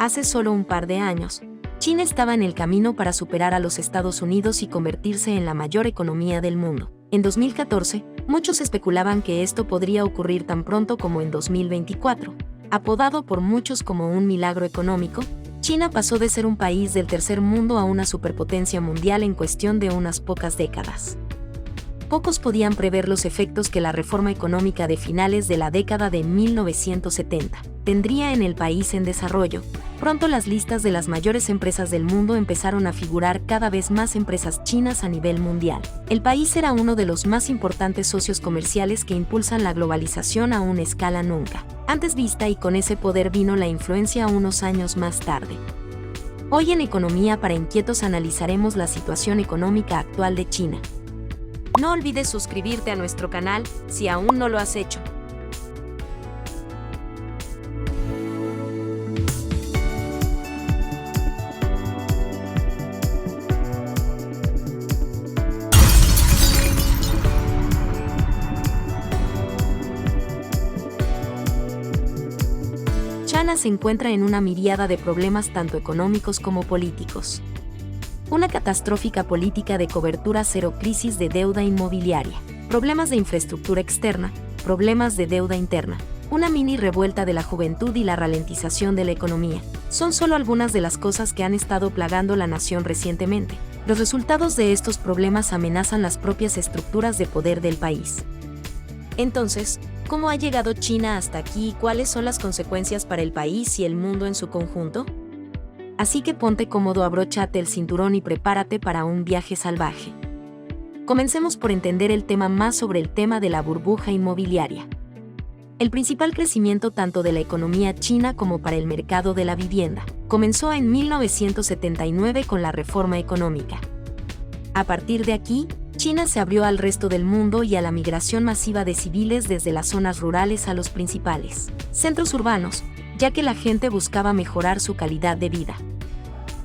Hace solo un par de años, China estaba en el camino para superar a los Estados Unidos y convertirse en la mayor economía del mundo. En 2014, muchos especulaban que esto podría ocurrir tan pronto como en 2024. Apodado por muchos como un milagro económico, China pasó de ser un país del tercer mundo a una superpotencia mundial en cuestión de unas pocas décadas. Pocos podían prever los efectos que la reforma económica de finales de la década de 1970 tendría en el país en desarrollo. Pronto las listas de las mayores empresas del mundo empezaron a figurar cada vez más empresas chinas a nivel mundial. El país era uno de los más importantes socios comerciales que impulsan la globalización a una escala nunca antes vista, y con ese poder vino la influencia unos años más tarde. Hoy en Economía para Inquietos analizaremos la situación económica actual de China. No olvides suscribirte a nuestro canal si aún no lo has hecho. China se encuentra en una miríada de problemas tanto económicos como políticos. Una catastrófica política de cobertura cero, crisis de deuda inmobiliaria, problemas de infraestructura externa, problemas de deuda interna, una mini revuelta de la juventud y la ralentización de la economía, son solo algunas de las cosas que han estado plagando la nación recientemente. Los resultados de estos problemas amenazan las propias estructuras de poder del país. Entonces, ¿cómo ha llegado China hasta aquí y cuáles son las consecuencias para el país y el mundo en su conjunto? Así que ponte cómodo, abróchate el cinturón y prepárate para un viaje salvaje. Comencemos por entender el tema más sobre el tema de la burbuja inmobiliaria. El principal crecimiento tanto de la economía china como para el mercado de la vivienda comenzó en 1979 con la reforma económica. A partir de aquí, China se abrió al resto del mundo y a la migración masiva de civiles desde las zonas rurales a los principales centros urbanos, ya que la gente buscaba mejorar su calidad de vida.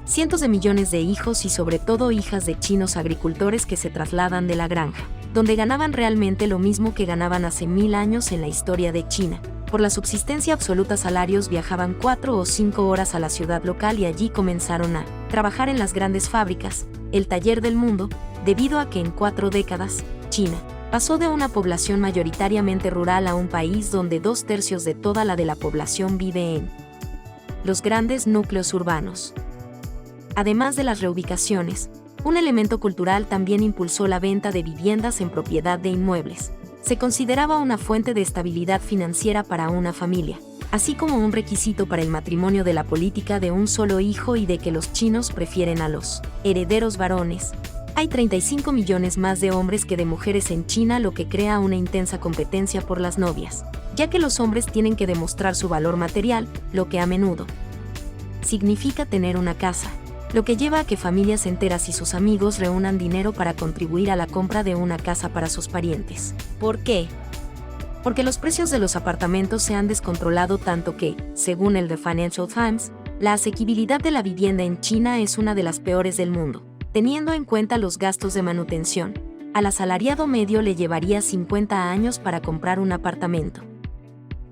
Cientos de millones de hijos y sobre todo hijas de chinos agricultores que se trasladan de la granja, donde ganaban realmente lo mismo que ganaban hace 1000 años en la historia de China. Por la subsistencia absoluta, salarios, viajaban 4 o 5 horas a la ciudad local y allí comenzaron a trabajar en las grandes fábricas, el taller del mundo, debido a que en 4 décadas, China pasó de una población mayoritariamente rural a un país donde 2/3 de toda la de la población vive en los grandes núcleos urbanos. Además de las reubicaciones, un elemento cultural también impulsó la venta de viviendas en propiedad de inmuebles. Se consideraba una fuente de estabilidad financiera para una familia, así como un requisito para el matrimonio de la política de un solo hijo y de que los chinos prefieren a los herederos varones. Hay 35 millones más de hombres que de mujeres en China, lo que crea una intensa competencia por las novias, ya que los hombres tienen que demostrar su valor material, lo que a menudo significa tener una casa, lo que lleva a que familias enteras y sus amigos reúnan dinero para contribuir a la compra de una casa para sus parientes. ¿Por qué? Porque los precios de los apartamentos se han descontrolado tanto que, según el The Financial Times, la asequibilidad de la vivienda en China es una de las peores del mundo. Teniendo en cuenta los gastos de manutención, al asalariado medio le llevaría 50 años para comprar un apartamento.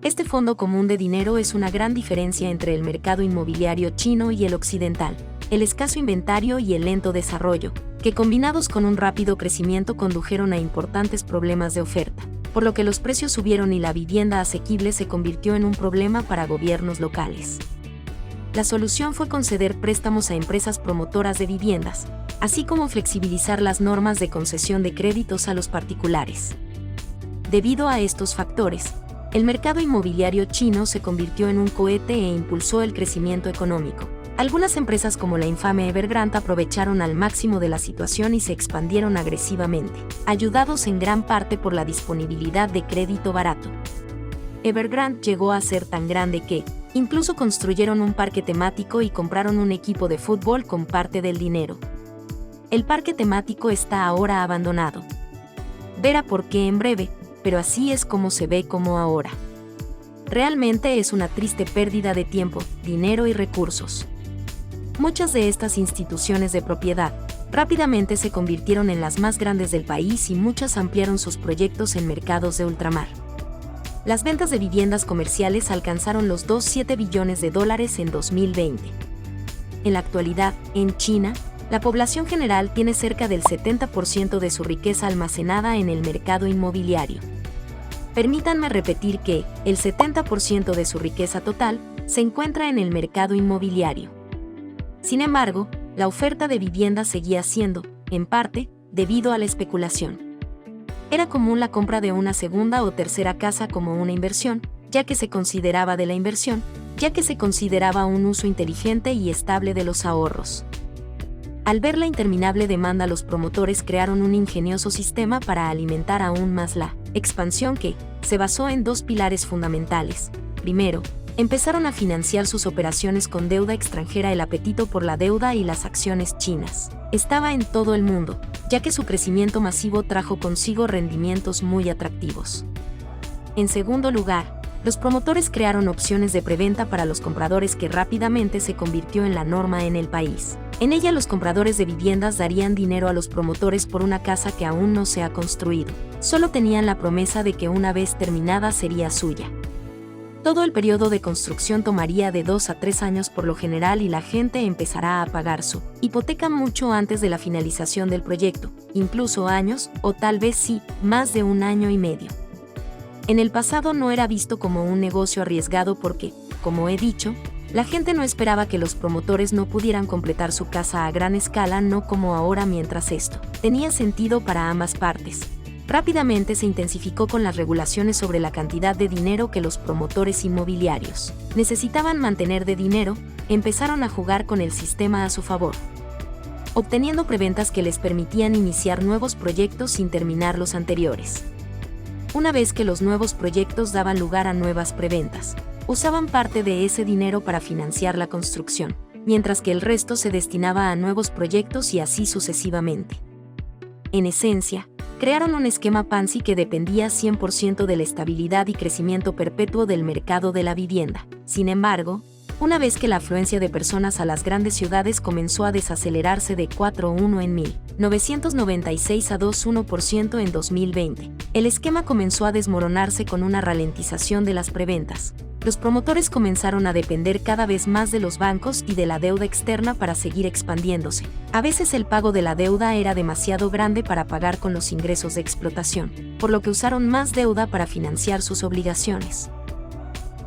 Este fondo común de dinero es una gran diferencia entre el mercado inmobiliario chino y el occidental, el escaso inventario y el lento desarrollo, que combinados con un rápido crecimiento condujeron a importantes problemas de oferta, por lo que los precios subieron y la vivienda asequible se convirtió en un problema para gobiernos locales. La solución fue conceder préstamos a empresas promotoras de viviendas, así como flexibilizar las normas de concesión de créditos a los particulares. Debido a estos factores, el mercado inmobiliario chino se convirtió en un cohete e impulsó el crecimiento económico. Algunas empresas como la infame Evergrande aprovecharon al máximo de la situación y se expandieron agresivamente, ayudados en gran parte por la disponibilidad de crédito barato. Evergrande llegó a ser tan grande que, incluso construyeron un parque temático y compraron un equipo de fútbol con parte del dinero. El parque temático está ahora abandonado. Verá por qué en breve, pero así es como se ve como ahora. Realmente es una triste pérdida de tiempo, dinero y recursos. Muchas de estas instituciones de propiedad rápidamente se convirtieron en las más grandes del país y muchas ampliaron sus proyectos en mercados de ultramar. Las ventas de viviendas comerciales alcanzaron los 2,7 billones de dólares en 2020. En la actualidad, en China, la población general tiene cerca del 70% de su riqueza almacenada en el mercado inmobiliario. Permítanme repetir que el 70% de su riqueza total se encuentra en el mercado inmobiliario. Sin embargo, la oferta de viviendas seguía siendo, en parte, debido a la especulación. Era común la compra de una segunda o tercera casa como una inversión, ya que se consideraba un uso inteligente y estable de los ahorros. Al ver la interminable demanda, los promotores crearon un ingenioso sistema para alimentar aún más la expansión que se basó en dos pilares fundamentales. Primero, empezaron a financiar sus operaciones con deuda extranjera. El apetito por la deuda y las acciones chinas estaba en todo el mundo, ya que su crecimiento masivo trajo consigo rendimientos muy atractivos. En segundo lugar, los promotores crearon opciones de preventa para los compradores que rápidamente se convirtió en la norma en el país. En ella, los compradores de viviendas darían dinero a los promotores por una casa que aún no se ha construido. Solo tenían la promesa de que una vez terminada sería suya. Todo el periodo de construcción tomaría de 2 a 3 años por lo general y la gente empezará a pagar su hipoteca mucho antes de la finalización del proyecto, incluso años, o tal vez sí, más de 1 año y medio. En el pasado no era visto como un negocio arriesgado porque, como he dicho, la gente no esperaba que los promotores no pudieran completar su casa a gran escala, no como ahora, mientras esto tenía sentido para ambas partes. Rápidamente se intensificó con las regulaciones sobre la cantidad de dinero que los promotores inmobiliarios necesitaban mantener de dinero. Empezaron a jugar con el sistema a su favor, obteniendo preventas que les permitían iniciar nuevos proyectos sin terminar los anteriores. Una vez que los nuevos proyectos daban lugar a nuevas preventas, usaban parte de ese dinero para financiar la construcción, mientras que el resto se destinaba a nuevos proyectos y así sucesivamente. En esencia, crearon un esquema Ponzi que dependía 100% de la estabilidad y crecimiento perpetuo del mercado de la vivienda. Sin embargo, una vez que la afluencia de personas a las grandes ciudades comenzó a desacelerarse de 4,1 en 1996 a 2,1% en 2020, el esquema comenzó a desmoronarse con una ralentización de las preventas. Los promotores comenzaron a depender cada vez más de los bancos y de la deuda externa para seguir expandiéndose. A veces el pago de la deuda era demasiado grande para pagar con los ingresos de explotación, por lo que usaron más deuda para financiar sus obligaciones.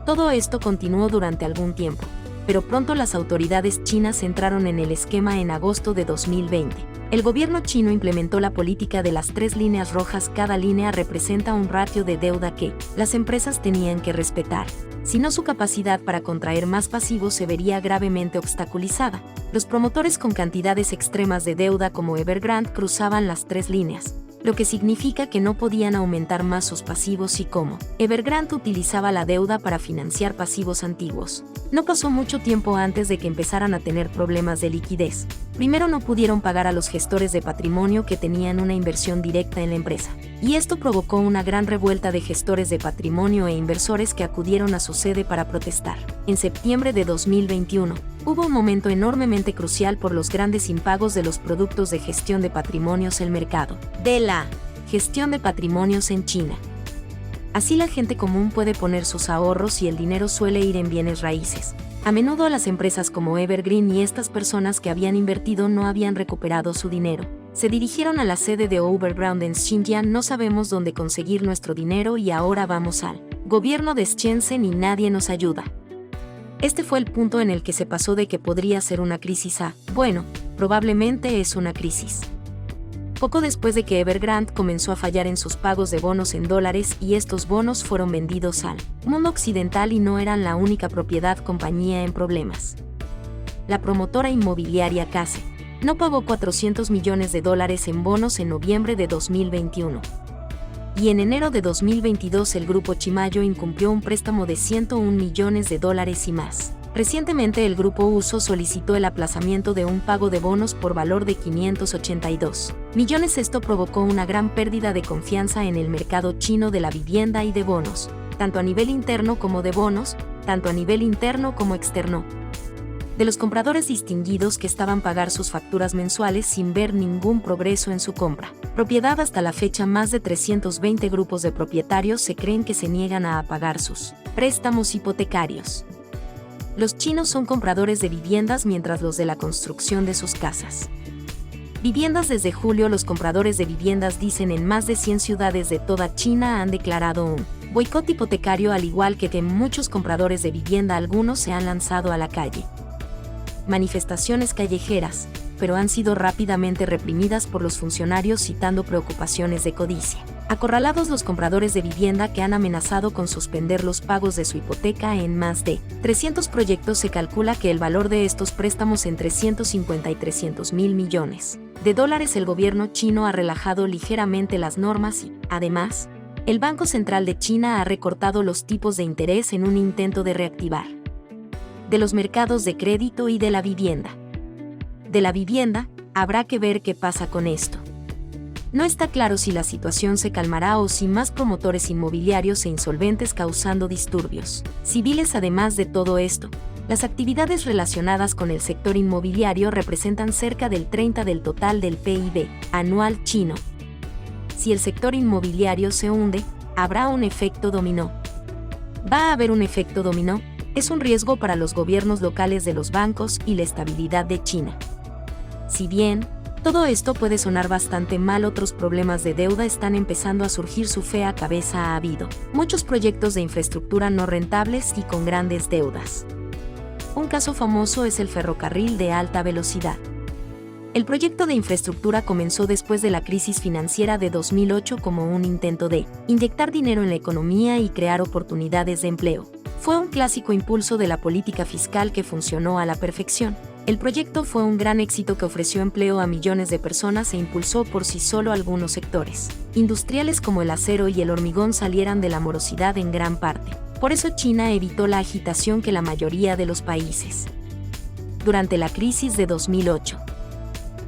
Todo esto continuó durante algún tiempo, pero pronto las autoridades chinas entraron en el esquema. En agosto de 2020, el gobierno chino implementó la política de las 3 líneas rojas. Cada línea representa un ratio de deuda que las empresas tenían que respetar. Si no, su capacidad para contraer más pasivos se vería gravemente obstaculizada. Los promotores con cantidades extremas de deuda como Evergrande cruzaban las 3 líneas, lo que significa que no podían aumentar más sus pasivos y como Evergrande utilizaba la deuda para financiar pasivos antiguos. No pasó mucho tiempo antes de que empezaran a tener problemas de liquidez. Primero, no pudieron pagar a los gestores de patrimonio que tenían una inversión directa en la empresa, y esto provocó una gran revuelta de gestores de patrimonio e inversores que acudieron a su sede para protestar. En septiembre de 2021, hubo un momento enormemente crucial por los grandes impagos de los productos de gestión de patrimonios. El mercado de la gestión de patrimonios en China. Así, la gente común puede poner sus ahorros y el dinero suele ir en bienes raíces. A menudo las empresas como Evergreen y estas personas que habían invertido no habían recuperado su dinero. Se dirigieron a la sede de Evergrande en Xinjiang. No sabemos dónde conseguir nuestro dinero y ahora vamos al gobierno de Shenzhen y nadie nos ayuda. Este fue el punto en el que se pasó de que podría ser una crisis a, bueno, probablemente es una crisis. Poco después de que Evergrande comenzó a fallar en sus pagos de bonos en dólares y estos bonos fueron vendidos al mundo occidental y no eran la única compañía en problemas. La promotora inmobiliaria Case no pagó $400 millones en bonos en noviembre de 2021. Y en enero de 2022 el grupo Chimayo incumplió un préstamo de $101 millones y más. Recientemente el grupo Uso solicitó el aplazamiento de un pago de bonos por valor de $582 millones. Esto provocó una gran pérdida de confianza en el mercado chino de la vivienda y de bonos, tanto a nivel interno como de bonos, tanto a nivel interno como externo. de los compradores distinguidos que estaban pagar sus facturas mensuales sin ver ningún progreso en su compra. Propiedad. Hasta la fecha, más de 320 grupos de propietarios se creen que se niegan a pagar sus préstamos hipotecarios. Los chinos son compradores de viviendas mientras los de la construcción de sus casas. Viviendas. Desde julio, los compradores de viviendas dicen en más de 100 ciudades de toda China han declarado un boicot hipotecario, al igual que muchos compradores de vivienda. Algunos se han lanzado a la calle. Manifestaciones callejeras, pero han sido rápidamente reprimidas por los funcionarios, citando preocupaciones de codicia. Acorralados los compradores de vivienda, que han amenazado con suspender los pagos de su hipoteca en más de 300 proyectos. Se calcula que el valor de estos préstamos entre 150 y 300 mil millones de dólares. El gobierno chino ha relajado ligeramente las normas y, además, el Banco Central de China ha recortado los tipos de interés en un intento de reactivar de los mercados de crédito y de la vivienda. De la vivienda, habrá que ver qué pasa con esto. No está claro si la situación se calmará o si más promotores inmobiliarios e insolventes causando disturbios civiles. Además de todo esto, las actividades relacionadas con el sector inmobiliario representan cerca del 30% del total del PIB anual chino. Si el sector inmobiliario se hunde, habrá un efecto dominó. ¿Va a haber un efecto dominó? Es un riesgo para los gobiernos locales de los bancos y la estabilidad de China. Si bien todo esto puede sonar bastante mal, otros problemas de deuda están empezando a surgir. Su fea cabeza. Ha habido muchos proyectos de infraestructura no rentables y con grandes deudas. Un caso famoso es el ferrocarril de alta velocidad. El proyecto de infraestructura comenzó después de la crisis financiera de 2008 como un intento de inyectar dinero en la economía y crear oportunidades de empleo. Fue un clásico impulso de la política fiscal que funcionó a la perfección. El proyecto fue un gran éxito que ofreció empleo a millones de personas e impulsó por sí solo algunos sectores industriales como el acero y el hormigón salieran de la morosidad en gran parte. Por eso China evitó la agitación que la mayoría de los países durante la crisis de 2008.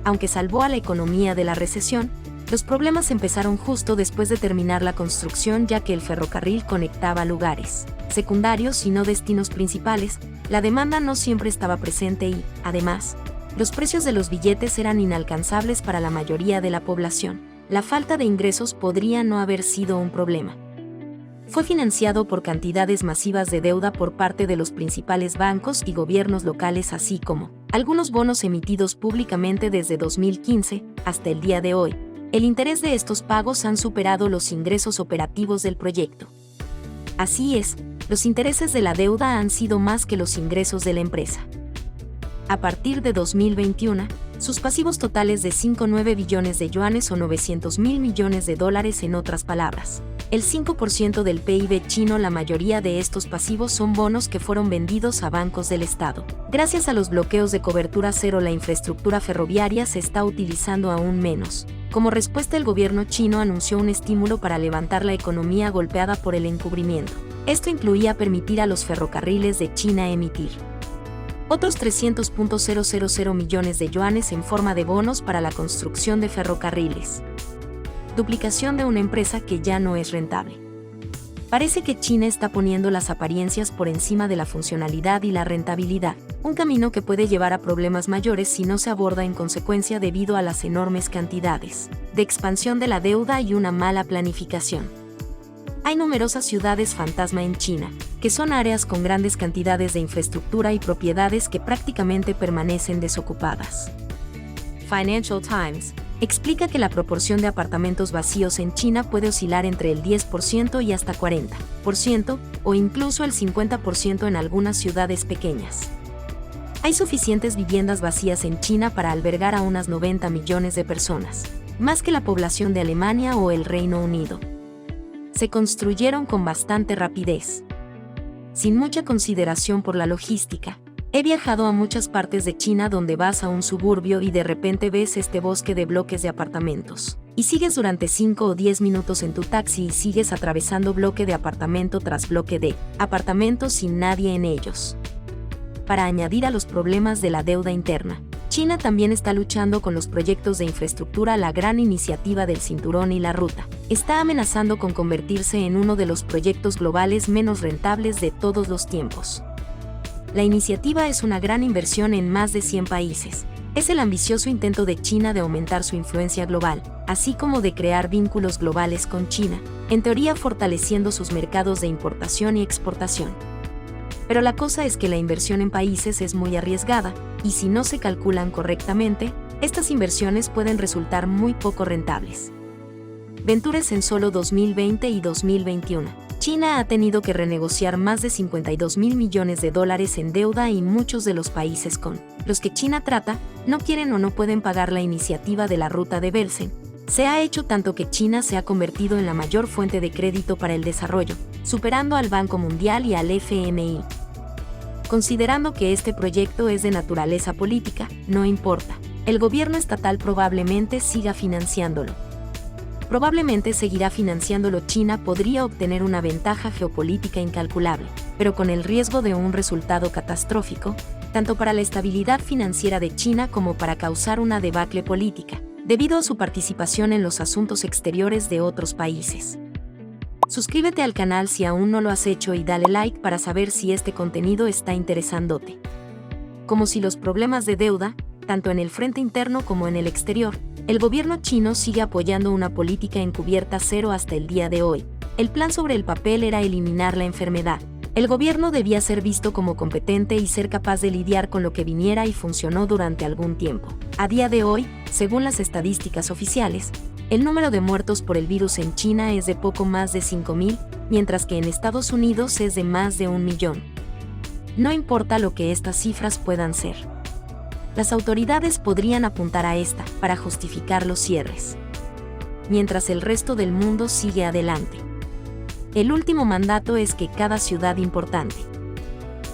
Aunque salvó a la economía de la recesión, los problemas empezaron justo después de terminar la construcción, ya que el ferrocarril conectaba lugares secundarios y no destinos principales. La demanda no siempre estaba presente y, además, los precios de los billetes eran inalcanzables para la mayoría de la población. La falta de ingresos podría no haber sido un problema. Fue financiado por cantidades masivas de deuda por parte de los principales bancos y gobiernos locales, así como algunos bonos emitidos públicamente desde 2015 hasta el día de hoy. El interés de estos pagos han superado los ingresos operativos del proyecto. Así es, los intereses de la deuda han sido más que los ingresos de la empresa. A partir de 2021, sus pasivos totales de 5,9 billones de yuanes o 900 mil millones de dólares. En otras palabras, el 5% del PIB chino. La mayoría de estos pasivos son bonos que fueron vendidos a bancos del Estado. Gracias a los bloqueos de cobertura cero, la infraestructura ferroviaria se está utilizando aún menos. Como respuesta, el gobierno chino anunció un estímulo para levantar la economía golpeada por el encubrimiento. Esto incluía permitir a los ferrocarriles de China emitir otros 300.000 millones de yuanes en forma de bonos para la construcción de ferrocarriles. Duplicación de una empresa que ya no es rentable. Parece que China está poniendo las apariencias por encima de la funcionalidad y la rentabilidad, un camino que puede llevar a problemas mayores si no se aborda en consecuencia debido a las enormes cantidades de expansión de la deuda y una mala planificación. Hay numerosas ciudades fantasma en China, que son áreas con grandes cantidades de infraestructura y propiedades que prácticamente permanecen desocupadas. Financial Times explica que la proporción de apartamentos vacíos en China puede oscilar entre el 10% y hasta 40%, o incluso el 50% en algunas ciudades pequeñas. Hay suficientes viviendas vacías en China para albergar a unas 90 millones de personas, más que la población de Alemania o el Reino Unido. Se construyeron con bastante rapidez, sin mucha consideración por la logística. He viajado a muchas partes de China donde vas a un suburbio y de repente ves este bosque de bloques de apartamentos, y sigues durante 5 o 10 minutos en tu taxi y sigues atravesando bloque de apartamento tras bloque de apartamentos sin nadie en ellos. Para añadir a los problemas de la deuda interna, China también está luchando con los proyectos de infraestructura. La gran iniciativa del Cinturón y la Ruta está amenazando con convertirse en uno de los proyectos globales menos rentables de todos los tiempos. La iniciativa es una gran inversión en más de 100 países. Es el ambicioso intento de China de aumentar su influencia global, así como de crear vínculos globales con China, en teoría fortaleciendo sus mercados de importación y exportación. Pero la cosa es que la inversión en países es muy arriesgada, y si no se calculan correctamente, estas inversiones pueden resultar muy poco rentables. Ventures en solo 2020 y 2021. China ha tenido que renegociar más de $52.000 millones en deuda y muchos de los países con los que China trata no quieren o no pueden pagar la iniciativa de la Ruta de Belsen. Se ha hecho tanto que China se ha convertido en la mayor fuente de crédito para el desarrollo, superando al Banco Mundial y al FMI. Considerando que este proyecto es de naturaleza política, no importa. El gobierno estatal probablemente siga financiándolo. Probablemente seguirá financiándolo. China podría obtener una ventaja geopolítica incalculable, pero con el riesgo de un resultado catastrófico, tanto para la estabilidad financiera de China como para causar una debacle política, debido a su participación en los asuntos exteriores de otros países. Suscríbete al canal si aún no lo has hecho y dale like para saber si este contenido está interesándote. Como si los problemas de deuda, tanto en el frente interno como en el exterior, el gobierno chino sigue apoyando una política encubierta cero hasta el día de hoy. El plan sobre el papel era eliminar la enfermedad. El gobierno debía ser visto como competente y ser capaz de lidiar con lo que viniera y funcionó durante algún tiempo. A día de hoy, según las estadísticas oficiales, el número de muertos por el virus en China es de poco más de 5.000, mientras que en Estados Unidos es de más de 1 millón. No importa lo que estas cifras puedan ser. Las autoridades podrían apuntar a esta para justificar los cierres, mientras el resto del mundo sigue adelante. El último mandato es que cada ciudad importante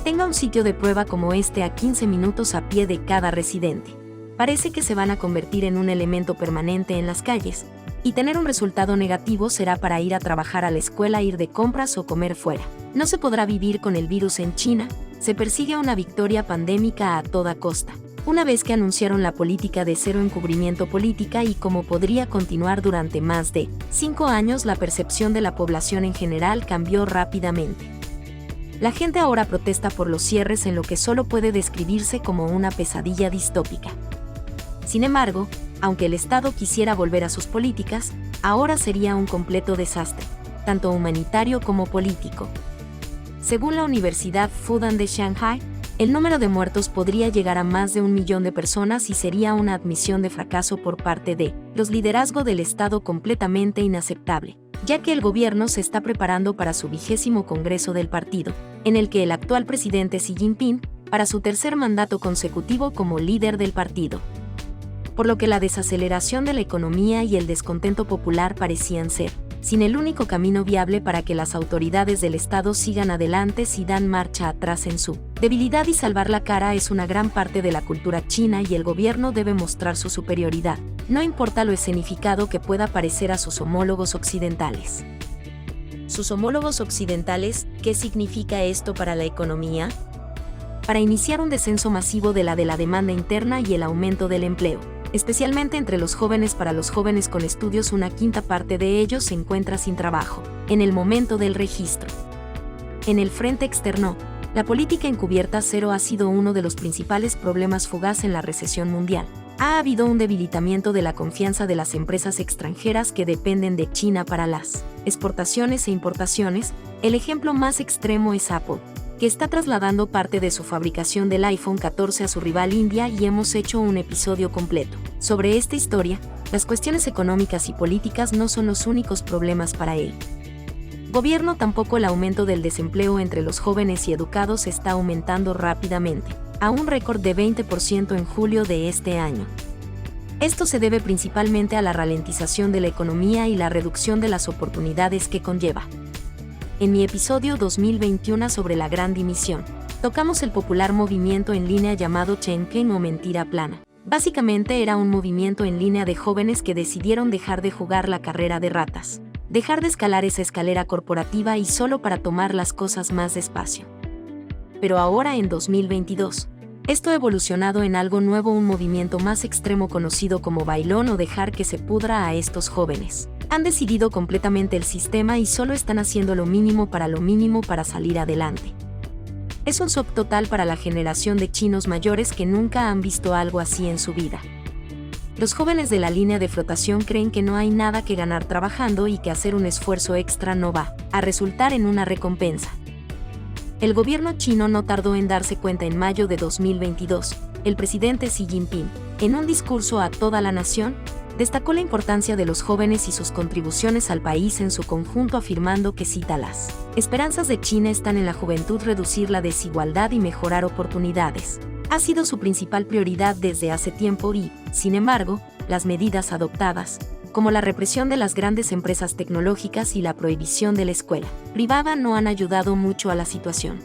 tenga un sitio de prueba como este a 15 minutos a pie de cada residente. Parece que se van a convertir en un elemento permanente en las calles, y tener un resultado negativo será para ir a trabajar a la escuela, ir de compras o comer fuera. No se podrá vivir con el virus en China, se persigue una victoria pandémica a toda costa. Una vez que anunciaron la política de cero encubrimiento política y como podría continuar durante más de 5 años, la percepción de la población en general cambió rápidamente. La gente ahora protesta por los cierres en lo que solo puede describirse como una pesadilla distópica. Sin embargo, aunque el Estado quisiera volver a sus políticas, ahora sería un completo desastre, tanto humanitario como político. Según la Universidad Fudan de Shanghai, el número de muertos podría llegar a más de 1 millón de personas y sería una admisión de fracaso por parte de los liderazgos del Estado completamente inaceptable, ya que el gobierno se está preparando para su 20º Congreso del Partido, en el que el actual presidente Xi Jinping, para su tercer mandato consecutivo como líder del partido. Por lo que la desaceleración de la economía y el descontento popular parecían ser, sin el único camino viable para que las autoridades del Estado sigan adelante si dan marcha atrás en su debilidad y salvar la cara es una gran parte de la cultura china y el gobierno debe mostrar su superioridad, no importa lo escenificado que pueda parecer a sus homólogos occidentales. ¿Sus homólogos occidentales? ¿Qué significa esto para la economía? Para iniciar un descenso masivo de la demanda interna y el aumento del empleo, especialmente entre los jóvenes. Para los jóvenes con estudios, una quinta parte de ellos se encuentra sin trabajo en el momento del registro. En el frente externo, la política encubierta cero ha sido uno de los principales problemas fugaz en la recesión mundial. Ha habido un debilitamiento de la confianza de las empresas extranjeras que dependen de China para las exportaciones e importaciones. El ejemplo más extremo es Apple, que está trasladando parte de su fabricación del iPhone 14 a su rival India y hemos hecho un episodio completo sobre esta historia. Las cuestiones económicas y políticas no son los únicos problemas para el gobierno, tampoco. El aumento del desempleo entre los jóvenes y educados está aumentando rápidamente, a un récord de 20% en julio de este año. Esto se debe principalmente a la ralentización de la economía y la reducción de las oportunidades que conlleva. En mi episodio 2021 sobre la Gran Dimisión, tocamos el popular movimiento en línea llamado Chengpeng o mentira plana. Básicamente era un movimiento en línea de jóvenes que decidieron dejar de jugar la carrera de ratas, dejar de escalar esa escalera corporativa y solo para tomar las cosas más despacio. Pero ahora en 2022, esto ha evolucionado en algo nuevo, un movimiento más extremo conocido como bailón o dejar que se pudra a estos jóvenes. Han decidido completamente el sistema y solo están haciendo lo mínimo para salir adelante. Es un shock total para la generación de chinos mayores que nunca han visto algo así en su vida. Los jóvenes de la línea de flotación creen que no hay nada que ganar trabajando y que hacer un esfuerzo extra no va a resultar en una recompensa. El gobierno chino no tardó en darse cuenta. En mayo de 2022, el presidente Xi Jinping, en un discurso a toda la nación, destacó la importancia de los jóvenes y sus contribuciones al país en su conjunto, afirmando que, cita, las esperanzas de China están en la juventud, reducir la desigualdad y mejorar oportunidades. Ha sido su principal prioridad desde hace tiempo y, sin embargo, las medidas adoptadas, como la represión de las grandes empresas tecnológicas y la prohibición de la escuela privada, no han ayudado mucho a la situación.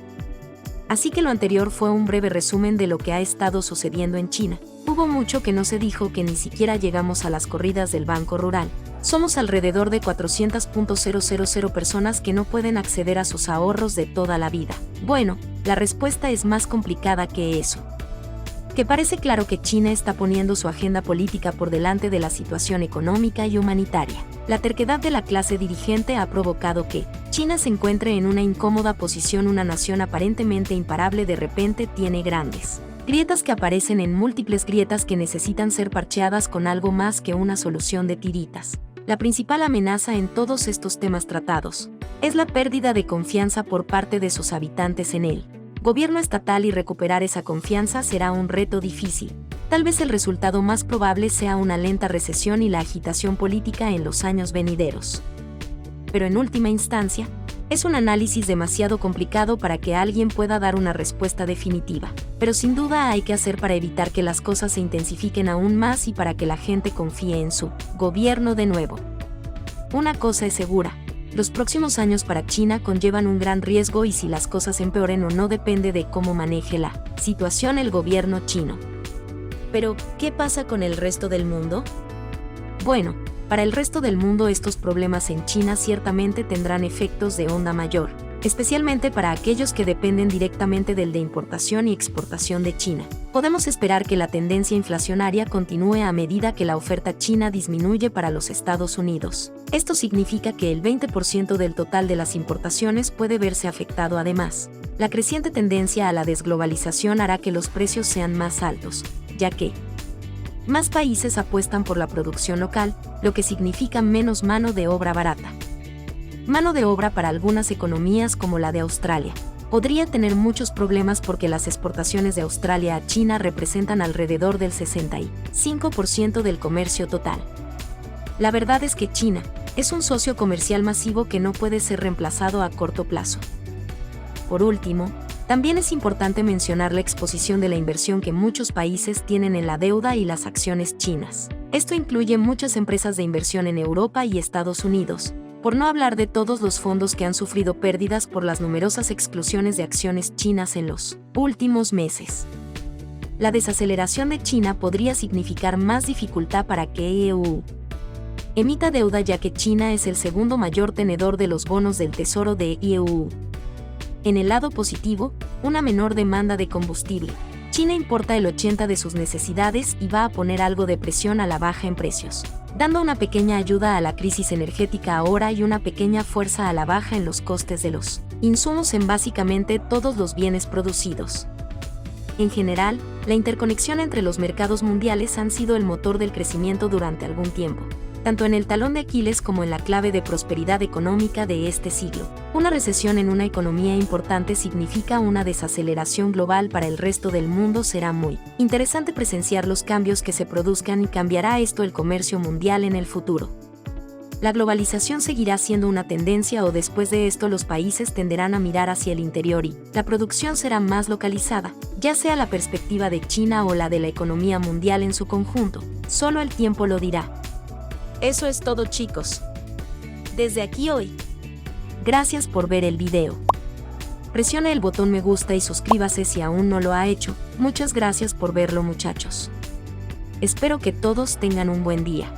Así que lo anterior fue un breve resumen de lo que ha estado sucediendo en China. Hubo mucho que no se dijo, que ni siquiera llegamos a las corridas del Banco Rural. Somos alrededor de 400.000 personas que no pueden acceder a sus ahorros de toda la vida. Bueno, la respuesta es más complicada que eso. Que parece claro que China está poniendo su agenda política por delante de la situación económica y humanitaria. La terquedad de la clase dirigente ha provocado que China se encuentre en una incómoda posición. Una nación aparentemente imparable de repente tiene grandes grietas que aparecen en múltiples grietas que necesitan ser parcheadas con algo más que una solución de tiritas. La principal amenaza en todos estos temas tratados es la pérdida de confianza por parte de sus habitantes en el gobierno estatal, y recuperar esa confianza será un reto difícil. Tal vez el resultado más probable sea una lenta recesión y la agitación política en los años venideros. Pero en última instancia, es un análisis demasiado complicado para que alguien pueda dar una respuesta definitiva. Pero sin duda hay que hacer para evitar que las cosas se intensifiquen aún más y para que la gente confíe en su gobierno de nuevo. Una cosa es segura: los próximos años para China conllevan un gran riesgo, y si las cosas empeoren o no depende de cómo maneje la situación el gobierno chino. Pero, ¿qué pasa con el resto del mundo? Bueno, para el resto del mundo estos problemas en China ciertamente tendrán efectos de onda mayor, especialmente para aquellos que dependen directamente del de importación y exportación de China. Podemos esperar que la tendencia inflacionaria continúe a medida que la oferta china disminuye para los Estados Unidos. Esto significa que el 20% del total de las importaciones puede verse afectado. Además, la creciente tendencia a la desglobalización hará que los precios sean más altos, ya que más países apuestan por la producción local, lo que significa menos mano de obra barata. Mano de obra para algunas economías como la de Australia podría tener muchos problemas, porque las exportaciones de Australia a China representan alrededor del 65% del comercio total. La verdad es que China es un socio comercial masivo que no puede ser reemplazado a corto plazo. Por último, también es importante mencionar la exposición de la inversión que muchos países tienen en la deuda y las acciones chinas. Esto incluye muchas empresas de inversión en Europa y Estados Unidos, por no hablar de todos los fondos que han sufrido pérdidas por las numerosas exclusiones de acciones chinas en los últimos meses. La desaceleración de China podría significar más dificultad para que EU emita deuda, ya que China es el segundo mayor tenedor de los bonos del Tesoro de EU. En el lado positivo, una menor demanda de combustible. China importa el 80% de sus necesidades y va a poner algo de presión a la baja en precios, dando una pequeña ayuda a la crisis energética ahora y una pequeña fuerza a la baja en los costes de los insumos en básicamente todos los bienes producidos. En general, la interconexión entre los mercados mundiales han sido el motor del crecimiento durante algún tiempo, tanto en el talón de Aquiles como en la clave de prosperidad económica de este siglo. Una recesión en una economía importante significa una desaceleración global para el resto del mundo. Será muy interesante presenciar los cambios que se produzcan, y cambiará esto el comercio mundial en el futuro. La globalización seguirá siendo una tendencia, o después de esto los países tenderán a mirar hacia el interior y la producción será más localizada, ya sea la perspectiva de China o la de la economía mundial en su conjunto. Solo el tiempo lo dirá. Eso es todo, chicos. Desde aquí hoy. Gracias por ver el video. Presione el botón me gusta y suscríbase si aún no lo ha hecho. Muchas gracias por verlo, muchachos. Espero que todos tengan un buen día.